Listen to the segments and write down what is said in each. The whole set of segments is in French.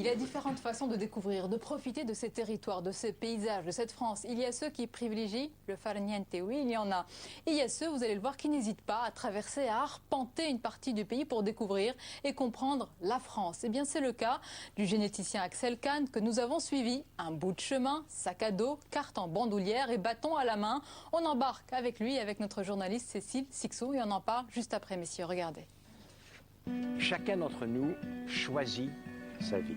y a différentes façons de découvrir, de profiter de ces territoires, de ces paysages, de cette France. Il y a ceux qui privilégient le farniente, oui, il y en a. Et il y a ceux, vous allez le voir, qui n'hésitent pas à traverser, à arpenter une partie du pays pour découvrir et comprendre la France. Eh bien, c'est le cas du généticien Axel Kahn que nous avons suivi. Un bout de chemin, sac à dos, carte en bandoulière et bâton à la main. On embarque avec lui, avec notre journaliste Cécile Sixou, et on en parle juste après, messieurs. Regardez. Chacun d'entre nous choisit sa vie.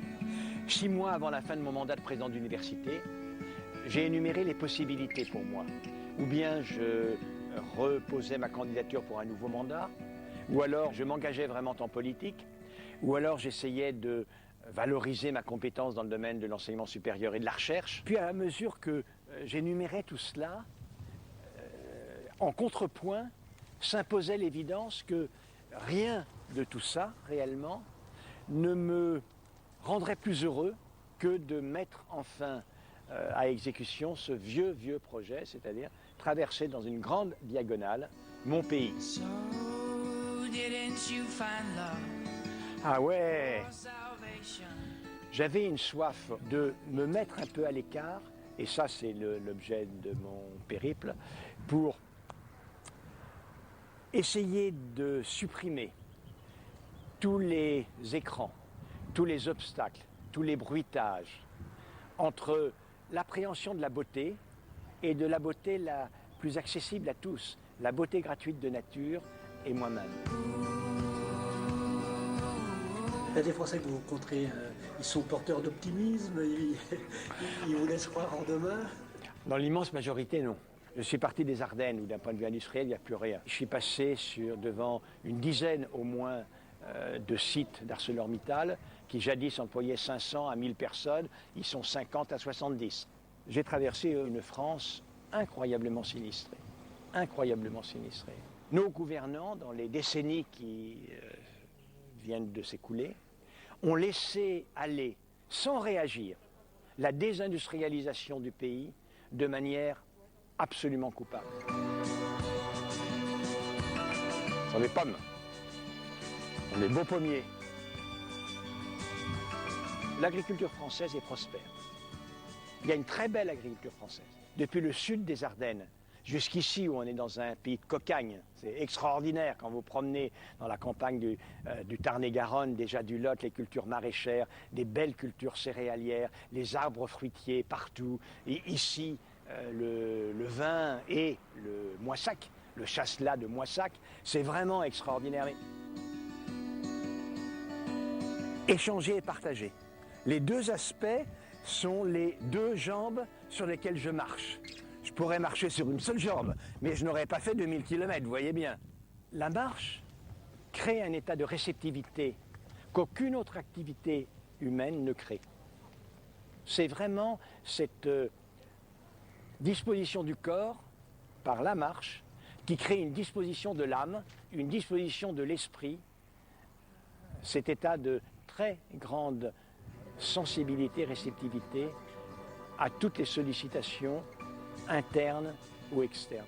6 mois avant la fin de mon mandat de président d'université, j'ai énuméré les possibilités pour moi. Ou bien je reposais ma candidature pour un nouveau mandat, ou alors je m'engageais vraiment en politique, ou alors j'essayais de valoriser ma compétence dans le domaine de l'enseignement supérieur et de la recherche. Puis à mesure que j'énumérais tout cela, en contrepoint, s'imposait l'évidence que rien de tout ça, réellement, ne me rendrait plus heureux que de mettre enfin à exécution ce vieux projet, c'est-à-dire traverser dans une grande diagonale mon pays. Ah ouais! J'avais une soif de me mettre un peu à l'écart, et ça c'est l'objet de mon périple, pour essayer de supprimer tous les écrans, tous les obstacles, tous les bruitages entre l'appréhension de la beauté et de la beauté la plus accessible à tous, la beauté gratuite de nature et moi-même. Il y a des Français que vous rencontrez, ils sont porteurs d'optimisme, ils vous laissent croire en demain. Dans l'immense majorité, non. Je suis parti des Ardennes où d'un point de vue industriel, il n'y a plus rien. Je suis passé devant une dizaine au moins de sites d'ArcelorMittal qui jadis employaient 500 à 1000 personnes, ils sont 50 à 70. J'ai traversé une France incroyablement sinistrée, incroyablement sinistrée. Nos gouvernants, dans les décennies qui viennent de s'écouler, ont laissé aller, sans réagir, la désindustrialisation du pays de manière absolument coupable. Ce sont des pommes. Les beaux pommiers. L'agriculture française est prospère. Il y a une très belle agriculture française. Depuis le sud des Ardennes jusqu'ici où on est dans un pays de cocagne. C'est extraordinaire quand vous promenez dans la campagne du Tarn-et-Garonne, déjà du Lot, les cultures maraîchères, des belles cultures céréalières, les arbres fruitiers partout. Et ici, le vin et le Moissac, le chasselas de Moissac, c'est vraiment extraordinaire. Échanger et partager. Les deux aspects sont les deux jambes sur lesquelles je marche. Je pourrais marcher sur une seule jambe, mais je n'aurais pas fait 2000 km, vous voyez bien. La marche crée un état de réceptivité qu'aucune autre activité humaine ne crée. C'est vraiment cette disposition du corps, par la marche, qui crée une disposition de l'âme, une disposition de l'esprit, cet état de très grande sensibilité, réceptivité à toutes les sollicitations internes ou externes.